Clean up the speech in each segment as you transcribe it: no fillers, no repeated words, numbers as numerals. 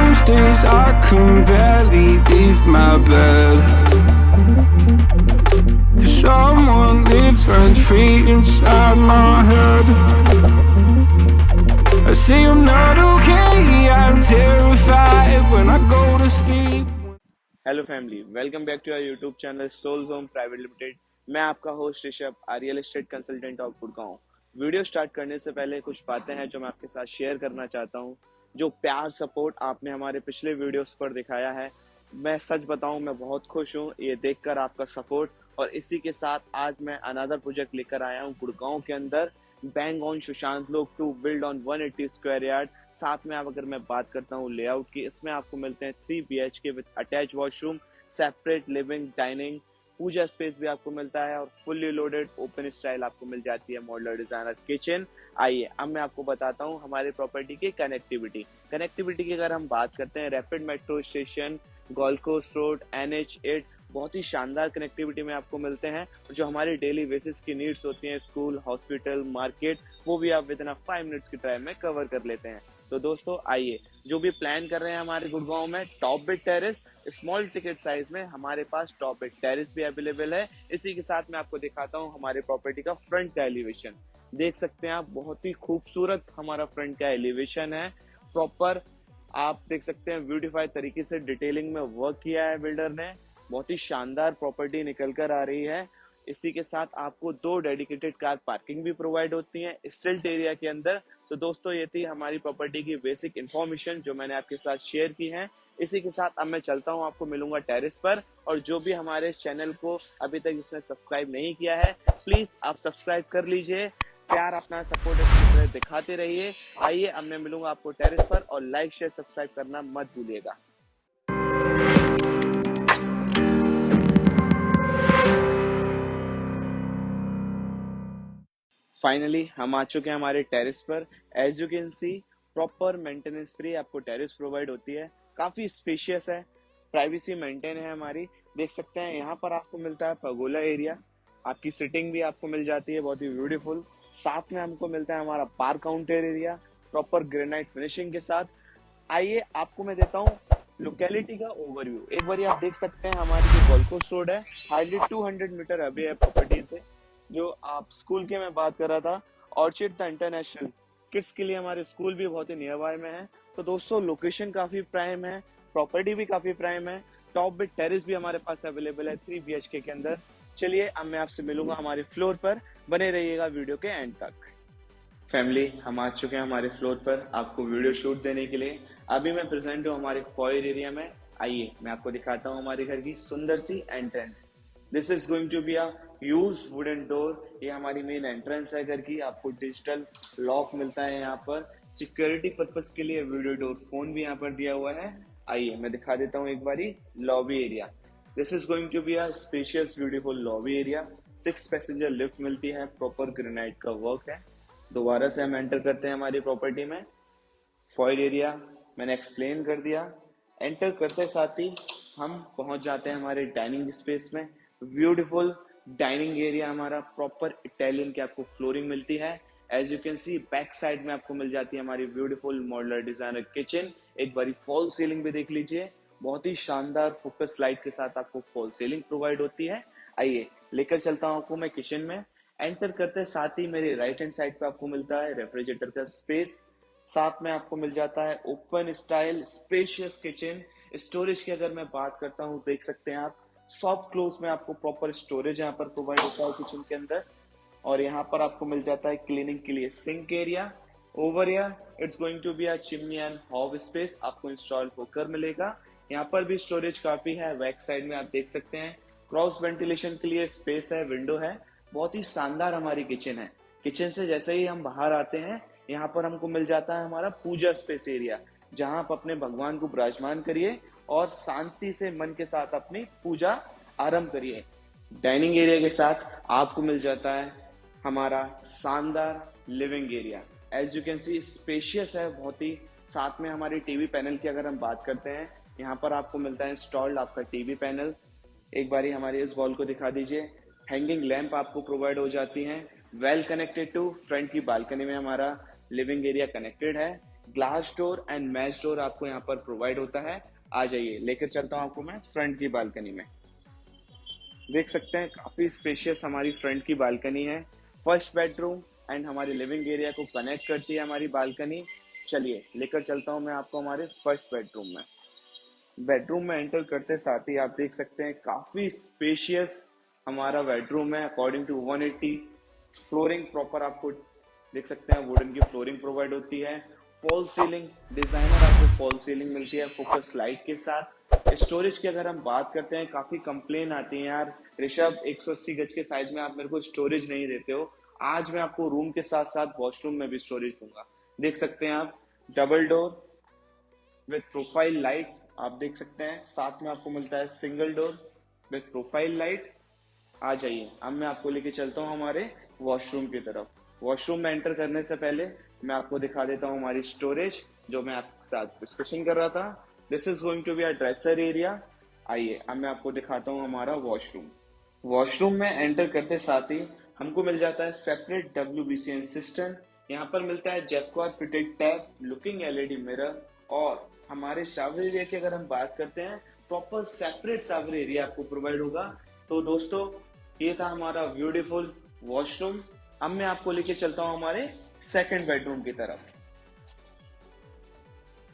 Most days I can barely leave my bed, 'cause someone lives rent free inside my head. I say I'm not okay, I'm terrified when I go to sleep. Hello family, welcome back to our YouTube channel soul home private limited. मैं आपका host Rishabh, real estate consultant of Gurgaon. Video start करने से पहले कुछ बातें हैं जो मैं आपके साथ शेयर करना चाहता हूं। जो प्यार सपोर्ट आपने हमारे पिछले वीडियोस पर दिखाया है, मैं सच बताऊं मैं बहुत खुश हूं ये देखकर आपका सपोर्ट। और इसी के साथ आज मैं अनदर प्रोजेक्ट लेकर आया हूं गुड़गांव के अंदर, bang on Sushant Lok to build on 180 square yard. साथ में आप अगर मैं बात करता हूँ लेआउट की, इसमें आपको मिलते हैं 3 BHK with attach washroom, separate living dining, puja space भी आपको मिलता है और फुल्ली लोडेड ओपन स्टाइल आपको मिल जाती है मॉड्यूलर डिजाइनर किचन। आइए अब मैं आपको बताता हूँ हमारे प्रॉपर्टी की कनेक्टिविटी की अगर हम बात करते हैं, rapid metro station, gold coast road, NH8, बहुत ही शानदार कनेक्टिविटी में आपको मिलते हैं। जो हमारी डेली बेसिस की नीड्स होती हैं, स्कूल, हॉस्पिटल, मार्केट, वो भी आप विद इन 5 मिनट्स की ड्राइव में कवर कर लेते हैं। तो दोस्तों आइए, जो भी प्लान कर रहे हैं हमारे गुड़गांव में top bit terrace, small ticket size में हमारे पास टॉप बिट टेरेस भी अवेलेबल है। इसी के साथ मैं आपको दिखाता हूँ हमारे प्रॉपर्टी का फ्रंट का एलिवेशन। देख सकते हैं आप, बहुत ही खूबसूरत हमारा फ्रंट का एलिवेशन है। प्रॉपर आप देख सकते हैं ब्यूटीफाई तरीके से डिटेलिंग में वर्क किया है बिल्डर ने। बहुत ही शानदार प्रॉपर्टी निकल कर आ रही है। इसी के साथ आपको 2 डेडिकेटेड कार पार्किंग भी प्रोवाइड होती है स्टिल्ट एरिया के अंदर। तो दोस्तों ये थी हमारी प्रॉपर्टी की बेसिक इन्फॉर्मेशन जो मैंने आपके साथ शेयर की है। इसी के साथ अब मैं चलता हूँ, आपको मिलूंगा टेरेस पर। और जो भी हमारे चैनल को अभी तक जिसने सब्सक्राइब नहीं किया है, प्लीज आप सब्सक्राइब कर लीजिए। प्यार अपना सपोर्ट इसी तरह दिखाते रहिए। आइए अब मैं मिलूंगा आपको टेरेस पर, और लाइक शेयर सब्सक्राइब करना मत भूलिएगा। फाइनली हम आ चुके हैं हमारे टेरेस पर। As you can see, proper maintenance free आपको टेरेस प्रोवाइड होती है। काफी स्पेशियस है, प्राइवेसी मेंटेन है हमारी। देख सकते हैं यहाँ पर आपको मिलता है पगोला एरिया, आपकी सिटिंग भी आपको मिल जाती है बहुत ही ब्यूटीफुल। साथ में हमको मिलता है हमारा park counter area, proper granite finishing के साथ। आइए आपको मैं देता हूँ लोकेलिटी का ओवरव्यू। एक बार आप देख सकते हैं हमारी जो गोल्ड कोस्ट रोड है, हार्डली 200 मीटर अभी है प्रॉपर्टी से। जो आप स्कूल की मैं बात कर रहा था, ऑर्चिड द इंटरनेशनल किड्स के लिए हमारे स्कूल भी बहुत ही नियर बाय में है। तो दोस्तों लोकेशन काफी प्राइम है, प्रॉपर्टी भी काफी प्राइम है। टॉप बिट टेरेस भी हमारे पास अवेलेबल है 3 BHK के अंदर। चलिए अब मैं आपसे मिलूंगा हमारे फ्लोर पर, बने रहिएगा वीडियो के एंड तक। फैमिली हम आ चुके हैं हमारे फ्लोर पर आपको वीडियो शूट देने के लिए। अभी मैं प्रेजेंट हूँ हमारे फॉयर एरिया में। आइए मैं आपको दिखाता हूँ हमारे घर की सुंदर सी entrance. This is going to be a huge wooden door. ये हमारी मेन एंट्रेंस है घर की। आपको डिजिटल लॉक मिलता है यहाँ पर। सिक्योरिटी पर्पस के लिए वीडियो डोर फोन भी यहाँ पर दिया हुआ है। आइए मैं दिखा देता हूँ एक बारी lobby area. This is going to be a spacious beautiful lobby area. 6 passenger lift मिलती है, प्रॉपर ग्रेनाइट का वर्क है। दोबारा से हम एंटर करते हैं हमारी प्रॉपर्टी में। फॉयर एरिया मैंने एक्सप्लेन कर दिया। एंटर करते साथ ही हम पहुंच जाते हैं हमारे डाइनिंग स्पेस में। ब्यूटीफुल डाइनिंग एरिया हमारा, प्रॉपर इटालियन की आपको फ्लोरिंग मिलती है। As you can see back side में आपको मिल जाती है हमारी ब्यूटीफुल मॉड्यूलर डिजाइनर किचन। एक बारी फॉल सीलिंग भी देख लीजिए, बहुत ही शानदार फोकस लाइट के साथ आपको फॉल सीलिंग प्रोवाइड होती है। आइए लेकर चलता हूं आपको मैं किचन में। एंटर करते साथ ही मेरे राइट हैंड साइड पे आपको मिलता है रेफ्रिजरेटर का स्पेस। साथ में आपको मिल जाता है open style spacious kitchen. Storage की अगर मैं बात करता हूँ, देख सकते हैं आप, सॉफ्ट क्लोज में आपको प्रॉपर स्टोरेज यहाँ पर प्रोवाइड होता है किचन के अंदर। और यहाँ पर आपको मिल जाता है क्लीनिंग के लिए sink area. Over here it's going to be a chimney and hob space आपको इंस्टॉल होकर मिलेगा। यहाँ पर भी स्टोरेज काफी है। बैक साइड में आप देख सकते हैं क्रॉस वेंटिलेशन के लिए स्पेस है, विंडो है। बहुत ही शानदार हमारी किचन है। किचन से जैसे ही हम बाहर आते हैं, यहाँ पर हमको मिल जाता है हमारा पूजा स्पेस एरिया, जहां आप अपने भगवान को विराजमान करिए और शांति से मन के साथ अपनी पूजा आरंभ करिए। डाइनिंग एरिया के साथ आपको मिल जाता है हमारा शानदार living area. As you can see spacious है बहुत ही। साथ में हमारी टीवी पैनल की अगर हम बात करते हैं, यहाँ पर आपको मिलता है इंस्टॉल्ड आपका टीवी पैनल। एक बारी हमारी इस वॉल को दिखा दीजिए। हैंगिंग लैंप आपको प्रोवाइड हो जाती हैं। वेल कनेक्टेड टू फ्रंट की बालकनी में हमारा लिविंग एरिया कनेक्टेड है। Glass door and mash door आपको यहाँ पर प्रोवाइड होता है। आ जाइए, लेकर चलता हूँ आपको मैं फ्रंट की बालकनी में। देख सकते हैं काफी स्पेशियस हमारी फ्रंट की बालकनी है। फर्स्ट बेडरूम एंड हमारे लिविंग एरिया को कनेक्ट करती है हमारी बालकनी। चलिए लेकर चलता हूँ मैं आपको हमारे फर्स्ट बेडरूम में। बेडरूम में एंटर करते साथ ही आप देख सकते हैं काफी स्पेशियस हमारा बेडरूम है अकॉर्डिंग टू 180। फ्लोरिंग प्रॉपर आपको देख सकते हैं वुडन की फ्लोरिंग प्रोवाइड होती है। फॉल सीलिंग डिजाइनर आपको फॉल सीलिंग मिलती है फोकस लाइट के साथ। स्टोरेज की अगर हम बात करते हैं, काफी कंप्लेन आती है यार ऋषभ 180 गज के साइज में आप मेरे को स्टोरेज नहीं देते हो। आज मैं आपको रूम के साथ साथ वॉशरूम में भी स्टोरेज दूंगा। देख सकते हैं आप double door with profile light आप देख सकते हैं। साथ में आपको मिलता है single door with profile light. आ जाइए, अब मैं आपको लेके चलता हूँ हमारे वॉशरूम की तरफ। वॉशरूम में एंटर करने से पहले मैं आपको दिखा देता हूँ हमारी स्टोरेज जो मैं आपके साथ डिस्कशन कर रहा था। This is going to be a dresser area. आइए अब मैं आपको दिखाता हूँ हमारा वॉशरूम। वॉशरूम में एंटर करते साथ ही हमको मिल जाता है सेपरेट WBCN सिस्टम। यहाँ पर मिलता है जैक्वार fitted tap, looking LED mirror, और हमारे शावर एरिया की अगर हम बात करते हैं प्रॉपर सेपरेट शावर एरिया आपको प्रोवाइड होगा। तो दोस्तों ये था हमारा ब्यूटीफुल वॉशरूम। अब मैं आपको लेके चलता हूँ हमारे सेकंड बेडरूम की तरफ।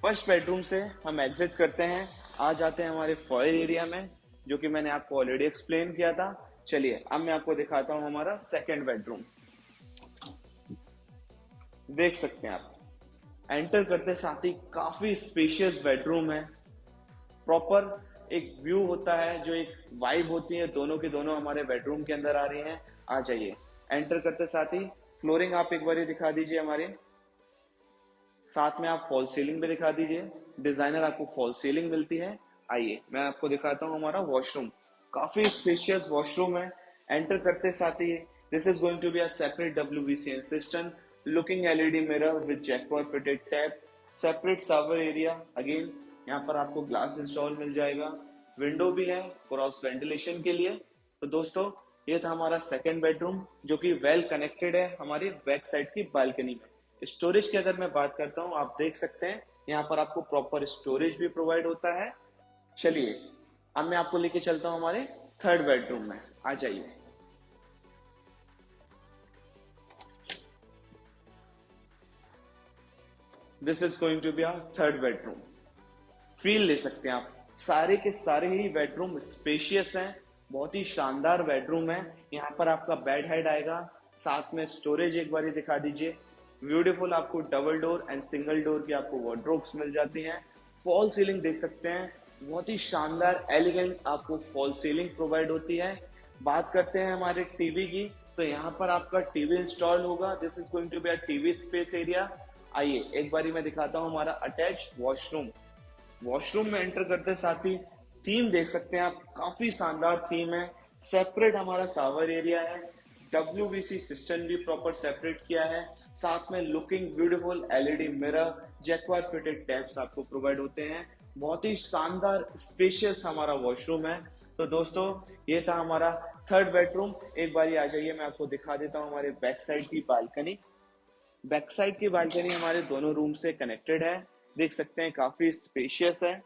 फर्स्ट बेडरूम से हम एग्जिट करते हैं, आ जाते हैं हमारे फॉयर एरिया में जो कि मैंने आपको ऑलरेडी एक्सप्लेन किया था। चलिए अब मैं आपको दिखाता हूं हमारा सेकंड बेडरूम। देख सकते हैं आप एंटर करते साथ ही काफी स्पेशियस बेडरूम है। प्रॉपर एक व्यू होता है, जो एक वाइब होती है, दोनों के दोनों हमारे बेडरूम के अंदर आ रही हैं। आ जाइए, एंटर करते साथ ही फ्लोरिंग आप एक बार दिखा दीजिए हमारे, साथ में आप फॉल सीलिंग भी दिखा दीजिए। डिजाइनर आपको फॉल सीलिंग मिलती है। आइए मैं आपको दिखाता हूँ हमारा वॉशरूम। काफी स्पेशियस वॉशरूम है। एंटर करते साथ ही this is going to be a separate WBCN system, looking LED mirror with Jaquar fitted tap, separate shower area. Again यहाँ पर आपको ग्लास इंस्टॉल मिल जाएगा, विंडो भी है क्रॉस वेंटिलेशन के लिए। तो दोस्तों ये था हमारा सेकंड बेडरूम जो कि वेल कनेक्टेड है हमारी बैक साइड की बालकनी में। स्टोरेज की अगर मैं बात करता हूँ, आप देख सकते हैं यहाँ पर आपको प्रॉपर स्टोरेज भी प्रोवाइड होता है। चलिए अब मैं आपको लेके चलता हूँ हमारे थर्ड बेडरूम में। आ जाइए, this is going to be our third bedroom. Feel ले सकते हैं आप, सारे के सारे ही बेडरूम स्पेशियस हैं, बहुत ही शानदार बेडरूम है। यहाँ पर आपका बेड हेड आएगा, साथ में स्टोरेज एक बार दिखा दीजिए। ब्यूटीफुल आपको double door and single door की आपको वार्डरोब्स मिल जाती हैं। फॉल सीलिंग देख सकते हैं, बहुत ही शानदार एलिगेंट आपको फॉल सीलिंग प्रोवाइड होती है। बात करते हैं हमारे टीवी की, तो यहाँ पर आपका टीवी इंस्टॉल होगा। This is going to be a TV space area. आइए एक बारी मैं दिखाता हूँ हमारा अटैच वॉशरूम। वॉशरूम में एंटर करते साथ ही थीम देख सकते हैं आप, काफी शानदार थीम है। सेपरेट हमारा शावर एरिया है, WBC सिस्टम भी प्रॉपर सेपरेट किया है, साथ में looking beautiful LED mirror, जैक्वार fitted taps आपको प्रोवाइड होते हैं। बहुत ही शानदार स्पेशियस हमारा वॉशरूम है। तो दोस्तों ये था हमारा थर्ड बेडरूम। एक बारी आ जाइए, मैं आपको दिखा देता हूँ हमारे बैक साइड की बालकनी। बैक साइड की बालकनी हमारे दोनों रूम से कनेक्टेड है। देख सकते हैं काफी स्पेशियस है।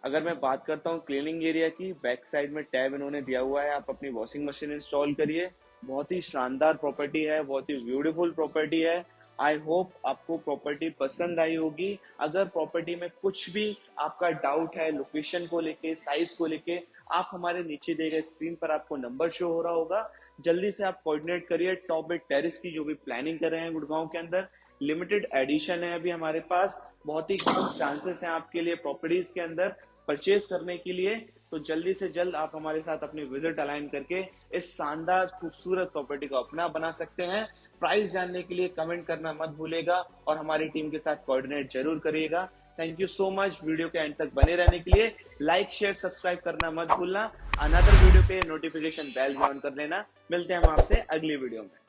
अगर मैं बात करता हूँ क्लीनिंग एरिया की, बैक साइड में टैब इन्होंने दिया हुआ है, आप अपनी वॉशिंग मशीन इंस्टॉल करिए। बहुत ही शानदार प्रॉपर्टी है, बहुत ही ब्यूटीफुल प्रॉपर्टी है। आई होप आपको प्रॉपर्टी पसंद आई होगी। अगर प्रॉपर्टी में कुछ भी आपका डाउट है लोकेशन को लेके, साइज को लेके, आप हमारे नीचे दिए गए स्क्रीन पर आपको नंबर शो हो रहा होगा, जल्दी से आप कोऑर्डिनेट करिए। टॉप बेड टेरेस की जो भी प्लानिंग कर रहे हैं गुड़गांव के अंदर, लिमिटेड एडिशन है अभी हमारे पास, बहुत ही कम चांसेस हैं आपके लिए प्रॉपर्टीज के अंदर परचेज करने के लिए। तो जल्दी से जल्द आप हमारे साथ अपनी विजिट अलाइन करके इस शानदार खूबसूरत प्रॉपर्टी को अपना बना सकते हैं। प्राइस जानने के लिए कमेंट करना मत भूलेगा और हमारी टीम के साथ कोऑर्डिनेट जरूर करिएगा। Thank you so much. Video के एंड तक बने रहने के लिए लाइक शेयर सब्सक्राइब करना मत भूलना। अनदर वीडियो पे नोटिफिकेशन बेल ऑन कर लेना। मिलते हैं हम आपसे अगली वीडियो में।